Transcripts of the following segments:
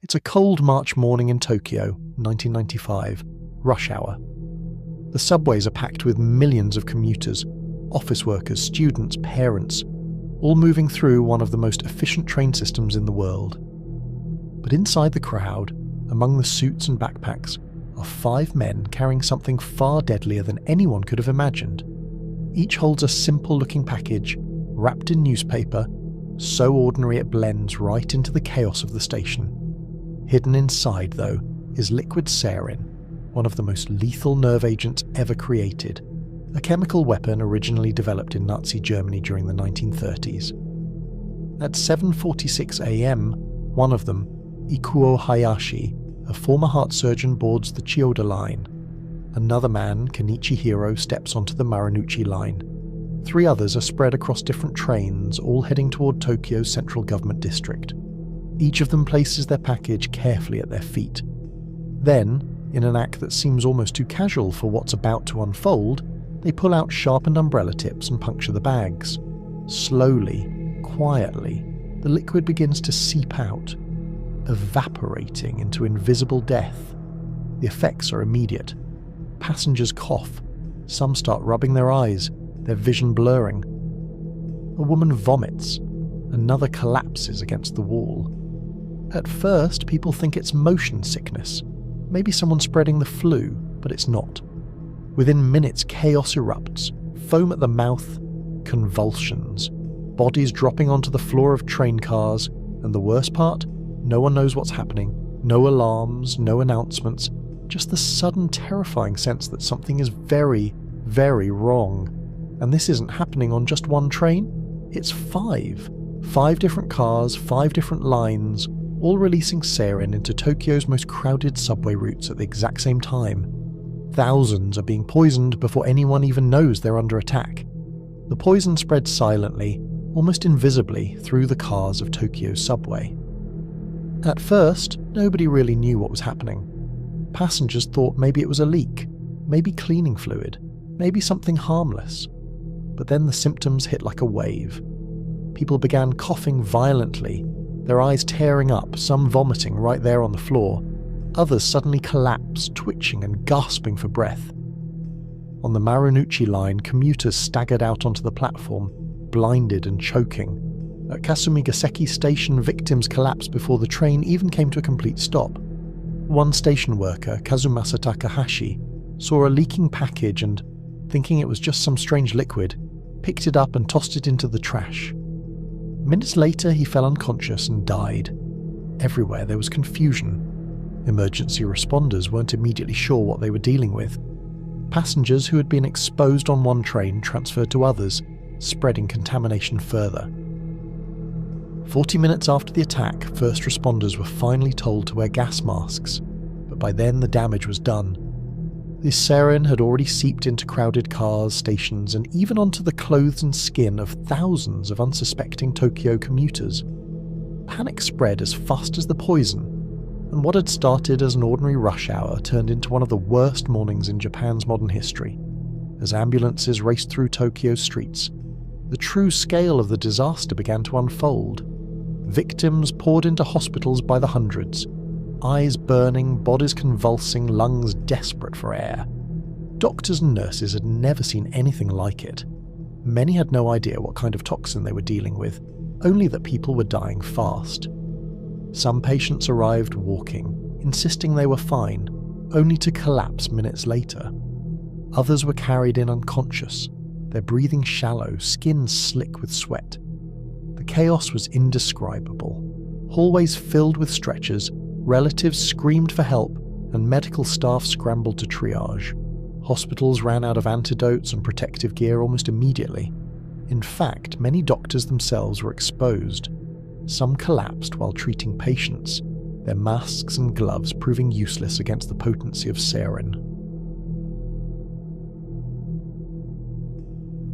It's a cold March morning in Tokyo, 1995, rush hour. The subways are packed with millions of commuters, office workers, students, parents, all moving through one of the most efficient train systems in the world. But inside the crowd, among the suits and backpacks, are 5 men carrying something far deadlier than anyone could have imagined. Each holds a simple-looking package, wrapped in newspaper, so ordinary it blends right into the chaos of the station. Hidden inside, though, is liquid sarin, one of the most lethal nerve agents ever created, a chemical weapon originally developed in Nazi Germany during the 1930s. At 7:46 a.m., one of them, Ikuo Hayashi, a former heart surgeon, boards the Chiyoda line. Another man, Kenichi Hiro, steps onto the Marunouchi line. 3 others are spread across different trains, all heading toward Tokyo's central government district. Each of them places their package carefully at their feet. Then, in an act that seems almost too casual for what's about to unfold, they pull out sharpened umbrella tips and puncture the bags. Slowly, quietly, the liquid begins to seep out, evaporating into invisible death. The effects are immediate. Passengers cough. Some start rubbing their eyes, their vision blurring. A woman vomits. Another collapses against the wall. At first, people think it's motion sickness. Maybe someone spreading the flu, but it's not. Within minutes, chaos erupts. Foam at the mouth, convulsions, bodies dropping onto the floor of train cars, and the worst part? No one knows what's happening. No alarms, no announcements, just the sudden terrifying sense that something is very, very wrong. And this isn't happening on just one train, it's 5. 5 different cars, 5 different lines, all releasing sarin into Tokyo's most crowded subway routes at the exact same time. Thousands are being poisoned before anyone even knows they're under attack. The poison spreads silently, almost invisibly, through the cars of Tokyo's subway. At first, nobody really knew what was happening. Passengers thought maybe it was a leak, maybe cleaning fluid, maybe something harmless. But then the symptoms hit like a wave. People began coughing violently, their eyes tearing up, some vomiting right there on the floor. Others suddenly collapsed, twitching and gasping for breath. On the Marunouchi line, commuters staggered out onto the platform, blinded and choking. At Kasumigaseki station, victims collapsed before the train even came to a complete stop. One station worker, Kazumasa Takahashi, saw a leaking package and, thinking it was just some strange liquid, picked it up and tossed it into the trash. Minutes later, he fell unconscious and died. Everywhere there was confusion. Emergency responders weren't immediately sure what they were dealing with. Passengers who had been exposed on one train transferred to others, spreading contamination further. 40 minutes after the attack, first responders were finally told to wear gas masks, but by then the damage was done. The sarin had already seeped into crowded cars, stations, and even onto the clothes and skin of thousands of unsuspecting Tokyo commuters. Panic spread as fast as the poison, and what had started as an ordinary rush hour turned into one of the worst mornings in Japan's modern history. As ambulances raced through Tokyo's streets, the true scale of the disaster began to unfold. Victims poured into hospitals by the hundreds, eyes burning, bodies convulsing, lungs desperate for air. Doctors and nurses had never seen anything like it. Many had no idea what kind of toxin they were dealing with, only that people were dying fast. Some patients arrived walking, insisting they were fine, only to collapse minutes later. Others were carried in unconscious, their breathing shallow, skin slick with sweat. The chaos was indescribable. Hallways filled with stretchers, relatives screamed for help, and medical staff scrambled to triage. Hospitals ran out of antidotes and protective gear almost immediately. In fact, many doctors themselves were exposed. Some collapsed while treating patients, their masks and gloves proving useless against the potency of sarin.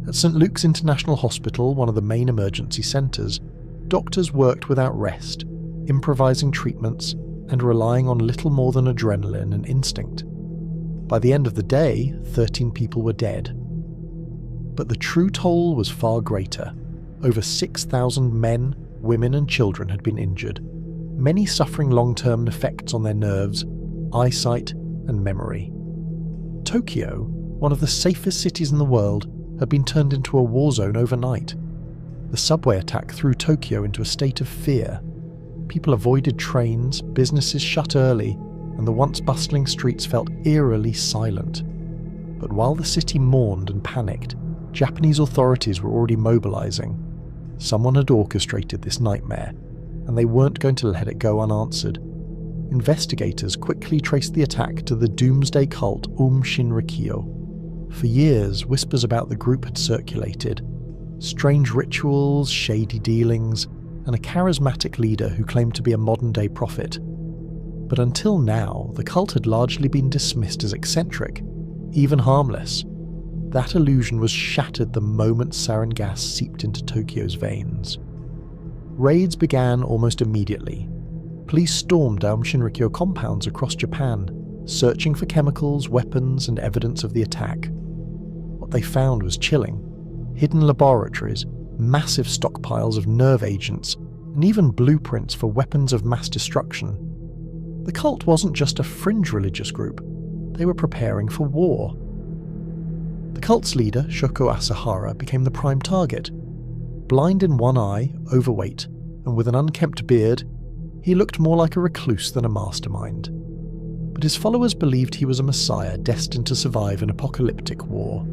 At St. Luke's International Hospital, one of the main emergency centres, doctors worked without rest, improvising treatments and relying on little more than adrenaline and instinct. By the end of the day, 13 people were dead. But the true toll was far greater. Over 6,000 men, women and children had been injured. many suffering long-term effects on their nerves, eyesight, and memory. Tokyo, one of the safest cities in the world, had been turned into a war zone overnight. The subway attack threw Tokyo into a state of fear. People avoided trains, businesses shut early, and the once bustling streets felt eerily silent. But while the city mourned and panicked, Japanese authorities were already mobilizing. Someone had orchestrated this nightmare, and they weren't going to let it go unanswered. Investigators quickly traced the attack to the doomsday cult Shinrikyo. For years, whispers about the group had circulated. Strange rituals, shady dealings, and a charismatic leader who claimed to be a modern-day prophet. But until now, the cult had largely been dismissed as eccentric, even harmless. That illusion was shattered the moment sarin gas seeped into Tokyo's veins. Raids began almost immediately. Police stormed Shinrikyo compounds across Japan, searching for chemicals, weapons, and evidence of the attack. What they found was chilling. Hidden laboratories, massive stockpiles of nerve agents, and even blueprints for weapons of mass destruction. The cult wasn't just a fringe religious group. They were preparing for war. The cult's leader, Shoko Asahara, became the prime target. Blind in one eye, overweight, and with an unkempt beard, he looked more like a recluse than a mastermind. But his followers believed he was a messiah destined to survive an apocalyptic war.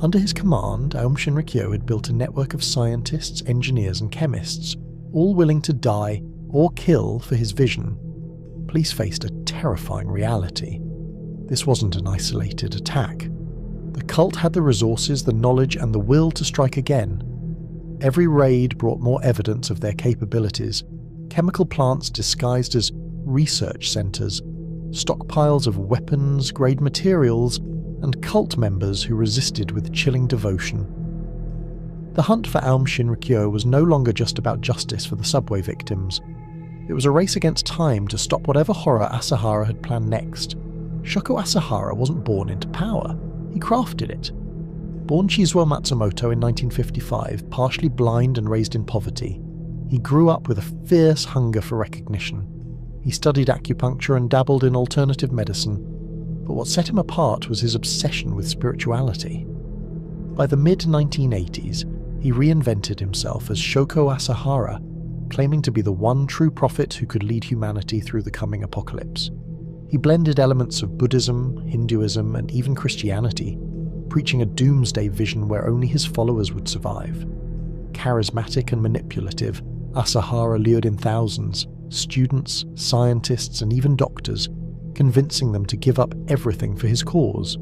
Under his command, Aum Shinrikyo had built a network of scientists, engineers, and chemists, all willing to die or kill for his vision. Police faced a terrifying reality. This wasn't an isolated attack. The cult had the resources, the knowledge, and the will to strike again. Every raid brought more evidence of their capabilities. Chemical plants disguised as research centers, stockpiles of weapons-grade materials, and cult members who resisted with chilling devotion. The hunt for Aum Shinrikyo was no longer just about justice for the subway victims. It was a race against time to stop whatever horror Asahara had planned next. Shoko Asahara wasn't born into power. He crafted it. Born Chizuo Matsumoto in 1955, partially blind and raised in poverty, he grew up with a fierce hunger for recognition. He studied acupuncture and dabbled in alternative medicine, but what set him apart was his obsession with spirituality. By the mid-1980s, he reinvented himself as Shoko Asahara, claiming to be the one true prophet who could lead humanity through the coming apocalypse. He blended elements of Buddhism, Hinduism, and even Christianity, preaching a doomsday vision where only his followers would survive. Charismatic and manipulative, Asahara lured in thousands, students, scientists, and even doctors, convincing them to give up everything for his cause.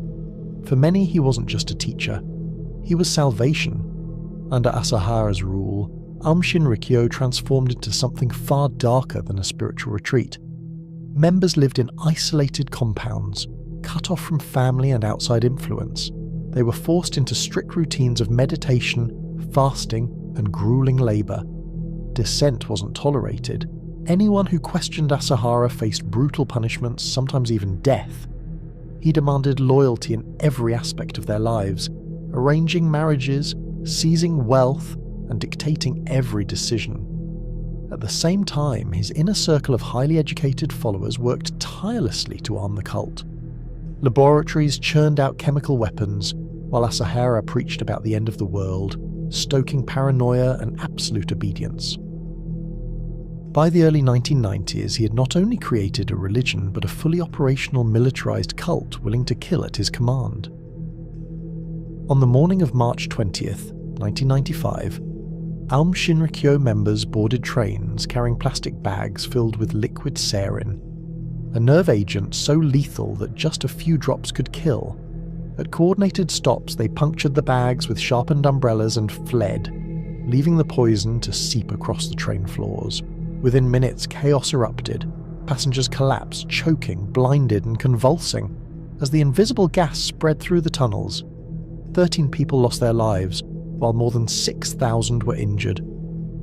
For many, he wasn't just a teacher. He was salvation. Under Asahara's rule, Aum Shinrikyo transformed into something far darker than a spiritual retreat. Members lived in isolated compounds, cut off from family and outside influence. They were forced into strict routines of meditation, fasting, and grueling labor. Dissent wasn't tolerated. Anyone who questioned Asahara faced brutal punishments, sometimes even death. He demanded loyalty in every aspect of their lives, arranging marriages, seizing wealth, and dictating every decision. At the same time, his inner circle of highly educated followers worked tirelessly to arm the cult. Laboratories churned out chemical weapons, while Asahara preached about the end of the world, stoking paranoia and absolute obedience. By the early 1990s, he had not only created a religion, but a fully operational militarized cult willing to kill at his command. On the morning of March 20th, 1995, Aum Shinrikyo members boarded trains carrying plastic bags filled with liquid sarin, a nerve agent so lethal that just a few drops could kill. At coordinated stops, they punctured the bags with sharpened umbrellas and fled, leaving the poison to seep across the train floors. Within minutes, chaos erupted. Passengers collapsed, choking, blinded, and convulsing as the invisible gas spread through the tunnels. 13 people lost their lives, while more than 6,000 were injured.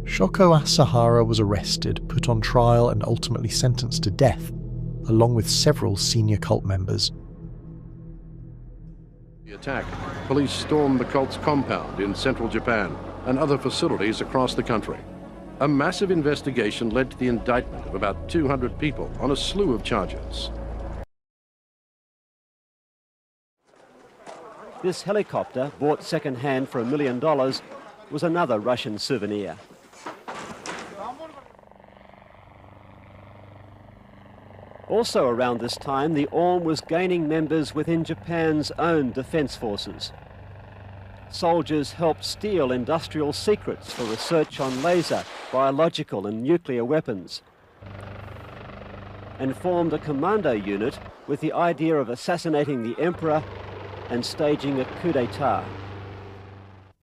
Shoko Asahara was arrested, put on trial, and ultimately sentenced to death, along with several senior cult members. The attack, police stormed the cult's compound in central Japan and other facilities across the country. A massive investigation led to the indictment of about 200 people on a slew of charges. This helicopter, bought second-hand for $1 million, was another Russian souvenir. Also around this time, the Orm was gaining members within Japan's own defence forces. Soldiers helped steal industrial secrets for research on laser, biological and nuclear weapons, and formed a commando unit with the idea of assassinating the emperor and staging a coup d'etat.